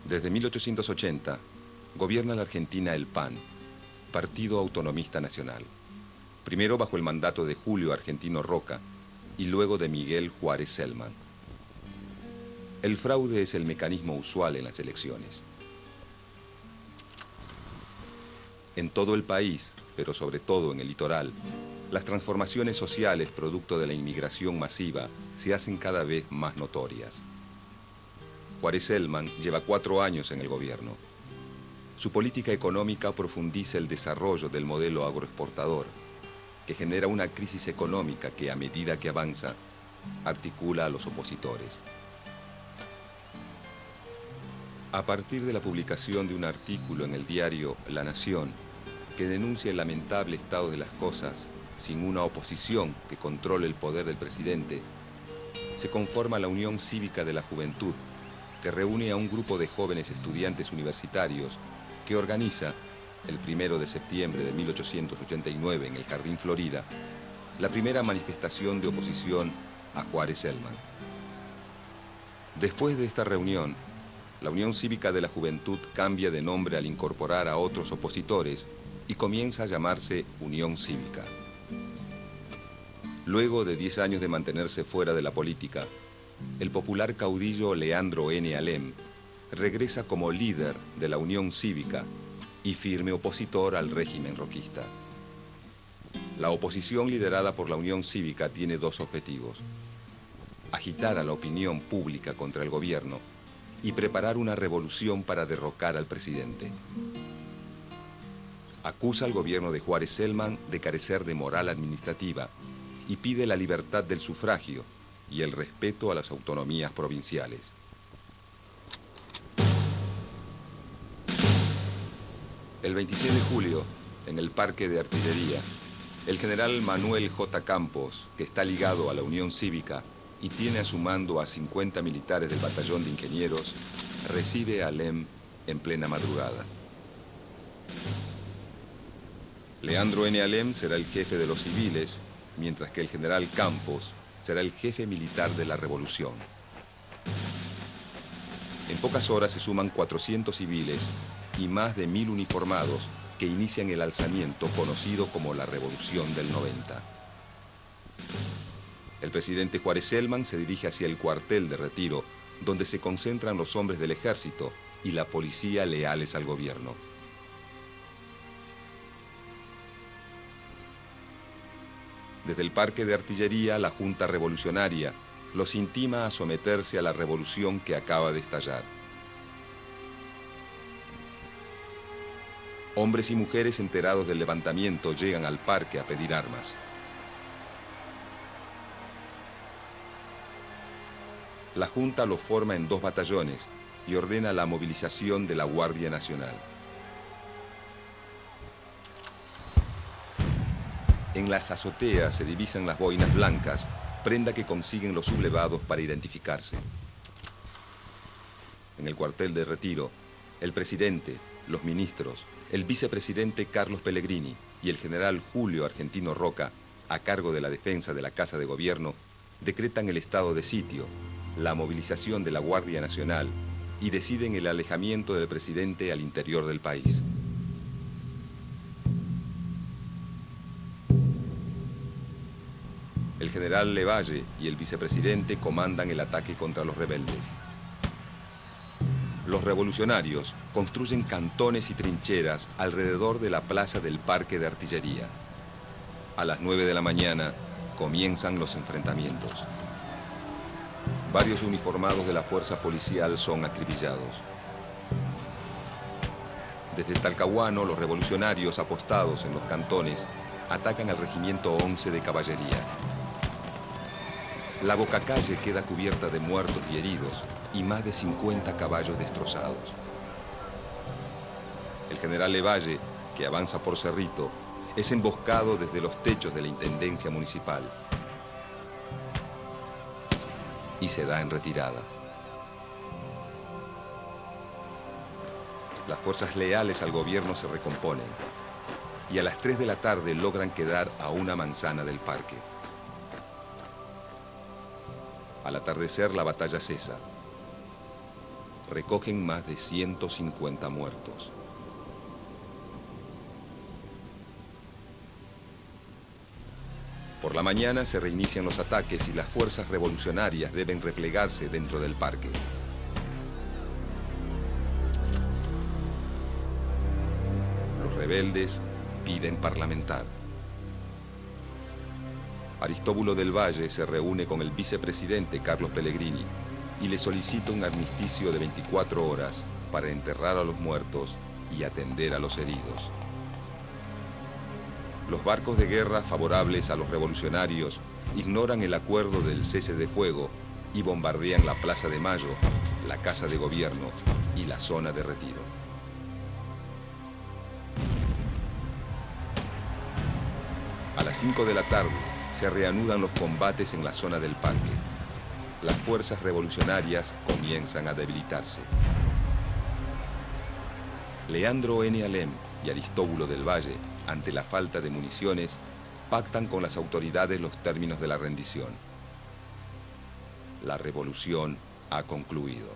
Desde 1880, gobierna la Argentina el PAN, Partido Autonomista Nacional. Primero bajo el mandato de Julio Argentino Roca y luego de Miguel Juárez Celman. El fraude es el mecanismo usual en las elecciones. En todo el país, pero sobre todo en el litoral, las transformaciones sociales producto de la inmigración masiva se hacen cada vez más notorias. Juárez Celman lleva 4 años en el gobierno. Su política económica profundiza el desarrollo del modelo agroexportador, que genera una crisis económica que, a medida que avanza, articula a los opositores. A partir de la publicación de un artículo en el diario La Nación, que denuncia el lamentable estado de las cosas sin una oposición que controle el poder del presidente, se conforma la Unión Cívica de la Juventud, que reúne a un grupo de jóvenes estudiantes universitarios que organiza, el 1 de septiembre de 1889 en el Jardín Florida, la primera manifestación de oposición a Juárez Celman. Después de esta reunión, la Unión Cívica de la Juventud cambia de nombre al incorporar a otros opositores y comienza a llamarse Unión Cívica. Luego de 10 años de mantenerse fuera de la política, el popular caudillo Leandro N. Alem regresa como líder de la Unión Cívica y firme opositor al régimen roquista. La oposición liderada por la Unión Cívica tiene 2 objetivos: agitar a la opinión pública contra el gobierno y preparar una revolución para derrocar al presidente. Acusa al gobierno de Juárez Celman de carecer de moral administrativa y pide la libertad del sufragio y el respeto a las autonomías provinciales. El 26 de julio, en el Parque de Artillería, el general Manuel J. Campos, que está ligado a la Unión Cívica y tiene a su mando a 50 militares del batallón de ingenieros, recibe a Alem en plena madrugada. Leandro N. Alem será el jefe de los civiles, mientras que el general Campos será el jefe militar de la revolución. En pocas horas se suman 400 civiles y más de 1000 uniformados que inician el alzamiento conocido como la Revolución del 90. El presidente Juárez Celman se dirige hacia el cuartel de retiro, donde se concentran los hombres del ejército y la policía leales al gobierno. Desde el Parque de Artillería, la Junta Revolucionaria los intima a someterse a la revolución que acaba de estallar. Hombres y mujeres enterados del levantamiento llegan al parque a pedir armas. La Junta los forma en 2 batallones y ordena la movilización de la Guardia Nacional. En las azoteas se divisan las boinas blancas, prenda que consiguen los sublevados para identificarse. En el cuartel de retiro, el presidente, los ministros, el vicepresidente Carlos Pellegrini y el general Julio Argentino Roca, a cargo de la defensa de la Casa de Gobierno, decretan el estado de sitio, la movilización de la Guardia Nacional y deciden el alejamiento del presidente al interior del país. El general Levalle y el vicepresidente comandan el ataque contra los rebeldes. Los revolucionarios construyen cantones y trincheras alrededor de la plaza del Parque de Artillería. A las 9 de la mañana comienzan los enfrentamientos. Varios uniformados de la fuerza policial son acribillados. Desde Talcahuano, los revolucionarios apostados en los cantones atacan al regimiento 11 de caballería. La bocacalle queda cubierta de muertos y heridos y más de 50 caballos destrozados. El general Levalle, que avanza por Cerrito, es emboscado desde los techos de la Intendencia Municipal y se da en retirada. Las fuerzas leales al gobierno se recomponen y a las 3 de la tarde logran quedar a una manzana del parque. Al atardecer la batalla cesa. recogen más de 150 muertos. Por la mañana se reinician los ataques y las fuerzas revolucionarias deben replegarse dentro del parque. Los rebeldes piden parlamentar. Aristóbulo del Valle se reúne con el vicepresidente Carlos Pellegrini y le solicita un armisticio de 24 horas para enterrar a los muertos y atender a los heridos. Los barcos de guerra favorables a los revolucionarios ignoran el acuerdo del cese de fuego y bombardean la Plaza de Mayo, la Casa de Gobierno y la zona de retiro. A las 5 de la tarde se reanudan los combates en la zona del parque. Las fuerzas revolucionarias comienzan a debilitarse. Leandro N. Alem y Aristóbulo del Valle, ante la falta de municiones, pactan con las autoridades los términos de la rendición. La revolución ha concluido.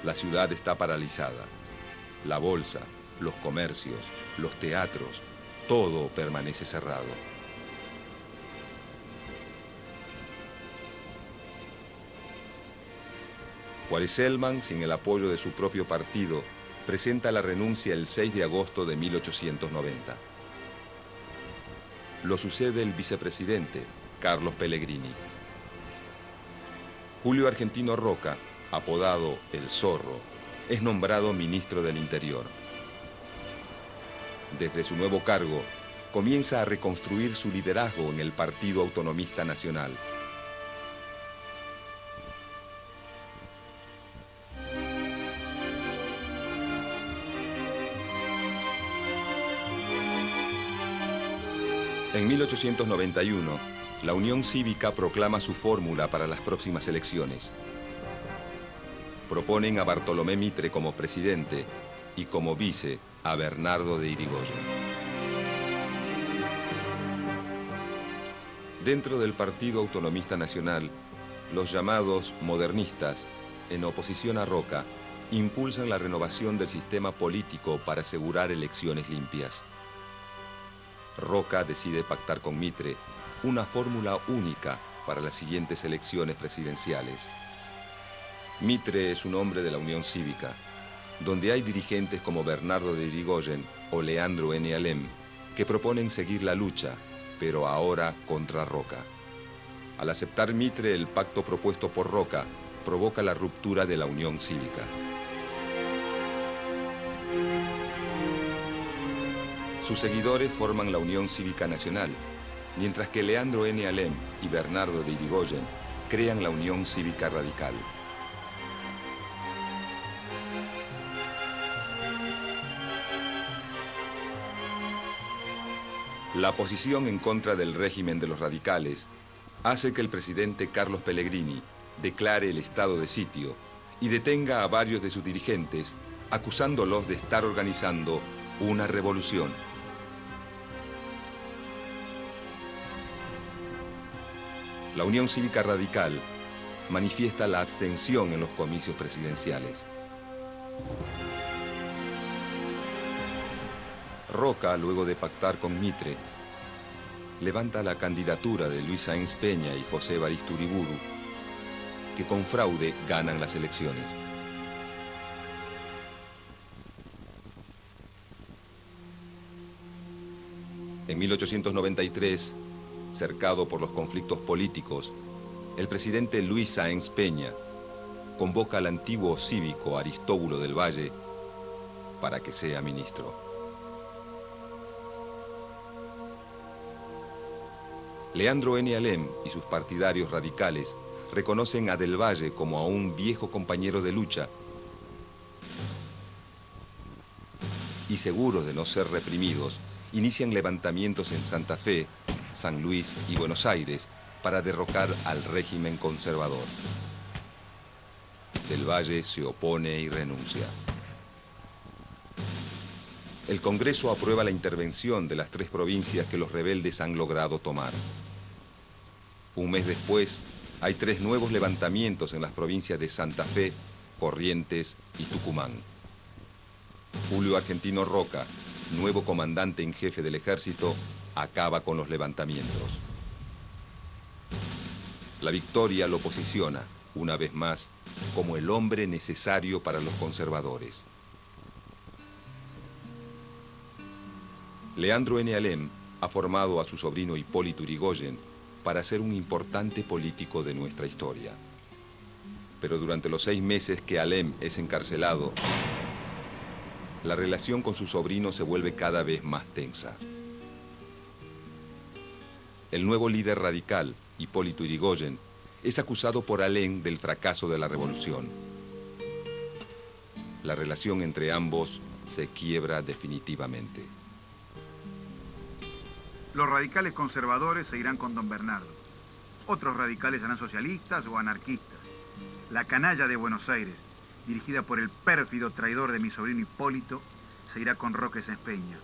La ciudad está paralizada. La bolsa, los comercios, los teatros, todo permanece cerrado. Juárez Celman, sin el apoyo de su propio partido, presenta la renuncia el 6 de agosto de 1890. Lo sucede el vicepresidente, Carlos Pellegrini. Julio Argentino Roca, apodado El Zorro, es nombrado ministro del Interior. Desde su nuevo cargo, comienza a reconstruir su liderazgo en el Partido Autonomista Nacional. En 1891, la Unión Cívica proclama su fórmula para las próximas elecciones. Proponen a Bartolomé Mitre como presidente y como vice a Bernardo de Irigoyen. Dentro del Partido Autonomista Nacional, los llamados modernistas, en oposición a Roca, impulsan la renovación del sistema político para asegurar elecciones limpias. Roca decide pactar con Mitre una fórmula única para las siguientes elecciones presidenciales. Mitre es un hombre de la Unión Cívica, donde hay dirigentes como Bernardo de Irigoyen o Leandro N. Alem, que proponen seguir la lucha, pero ahora contra Roca. Al aceptar Mitre el pacto propuesto por Roca, provoca la ruptura de la Unión Cívica. Sus seguidores forman la Unión Cívica Nacional, mientras que Leandro N. Alem y Bernardo de Irigoyen crean la Unión Cívica Radical. La posición en contra del régimen de los radicales hace que el presidente Carlos Pellegrini declare el estado de sitio y detenga a varios de sus dirigentes, acusándolos de estar organizando una revolución. La Unión Cívica Radical manifiesta la abstención en los comicios presidenciales. Roca, luego de pactar con Mitre, levanta la candidatura de Luis Sáenz Peña y José Evaristo Uriburu, que con fraude ganan las elecciones. En 1893, cercado por los conflictos políticos, el presidente Luis Sáenz Peña convoca al antiguo cívico Aristóbulo del Valle para que sea ministro. Leandro N. Alem y sus partidarios radicales reconocen a Del Valle como a un viejo compañero de lucha y, seguros de no ser reprimidos, inician levantamientos en Santa Fe, San Luis y Buenos Aires para derrocar al régimen conservador. Del Valle se opone y renuncia. el Congreso aprueba la intervención de las 3 provincias que los rebeldes han logrado tomar. Un mes después, hay 3 nuevos levantamientos en las provincias de Santa Fe, Corrientes y Tucumán. Julio Argentino Roca, nuevo comandante en jefe del ejército, acaba con los levantamientos. La victoria lo posiciona, una vez más, como el hombre necesario para los conservadores. Leandro N. Alem ha formado a su sobrino Hipólito Yrigoyen para ser un importante político de nuestra historia. Pero durante los 6 meses que Alem es encarcelado, la relación con su sobrino se vuelve cada vez más tensa. El nuevo líder radical, Hipólito Yrigoyen, es acusado por Alem del fracaso de la revolución. La relación entre ambos se quiebra definitivamente. Los radicales conservadores se irán con don Bernardo. Otros radicales serán socialistas o anarquistas. La canalla de Buenos Aires, dirigida por el pérfido traidor de mi sobrino Hipólito, se irá con Roque Sáenz Peña.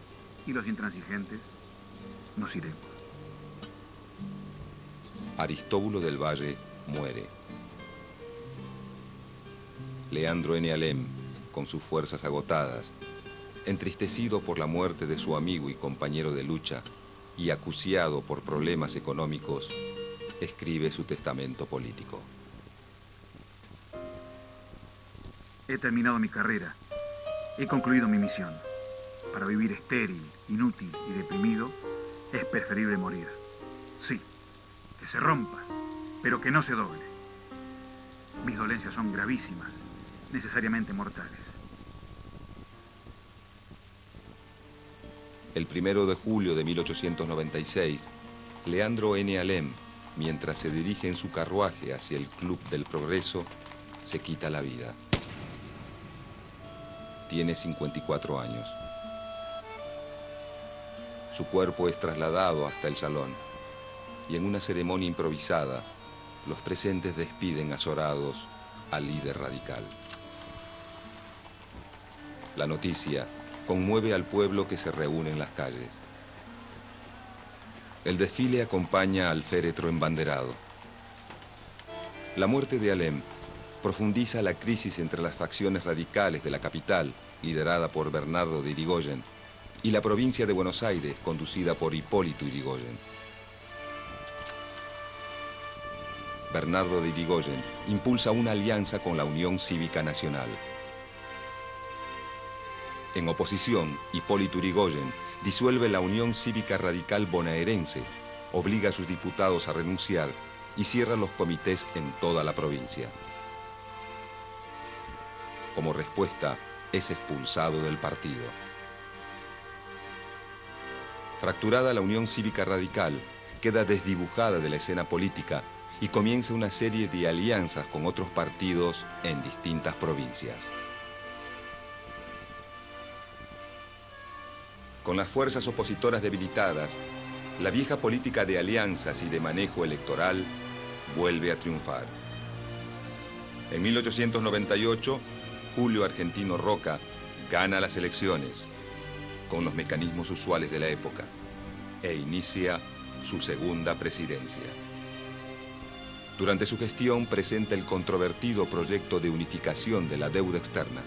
Y los intransigentes nos iremos. Aristóbulo del Valle muere. Leandro N. Alem, con sus fuerzas agotadas, entristecido por la muerte de su amigo y compañero de lucha, y acuciado por problemas económicos, escribe su testamento político. He terminado mi carrera. He concluido mi misión. Para vivir estéril, inútil y deprimido, es preferible morir. Sí, que se rompa, pero que no se doble. Mis dolencias son gravísimas, necesariamente mortales. El 1 de julio de 1896, Leandro N. Alem, mientras se dirige en su carruaje hacia el Club del Progreso, se quita la vida. Tiene 54 años. Su cuerpo es trasladado hasta el salón y en una ceremonia improvisada, los presentes despiden azorados al líder radical. La noticia conmueve al pueblo que se reúne en las calles. El desfile acompaña al féretro embanderado. La muerte de Alem profundiza la crisis entre las facciones radicales de la capital, liderada por Bernardo de Yrigoyen, y la provincia de Buenos Aires, conducida por Hipólito Yrigoyen. Bernardo de Yrigoyen impulsa una alianza con la Unión Cívica Nacional. En oposición, Hipólito Yrigoyen disuelve la Unión Cívica Radical Bonaerense, obliga a sus diputados a renunciar y cierra los comités en toda la provincia. Como respuesta, es expulsado del partido. Fracturada la Unión Cívica Radical, queda desdibujada de la escena política y comienza una serie de alianzas con otros partidos en distintas provincias. Con las fuerzas opositoras debilitadas, la vieja política de alianzas y de manejo electoral vuelve a triunfar. En 1898, Julio Argentino Roca gana las elecciones, con los mecanismos usuales de la época, e inicia su segunda presidencia. Durante su gestión presenta el controvertido proyecto de unificación de la deuda externa.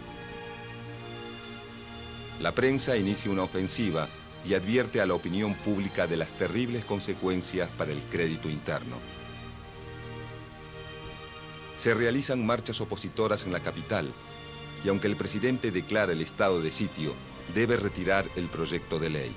La prensa inicia una ofensiva y advierte a la opinión pública de las terribles consecuencias para el crédito interno. Se realizan marchas opositoras en la capital y aunque el presidente declara el estado de sitio, debe retirar el proyecto de ley.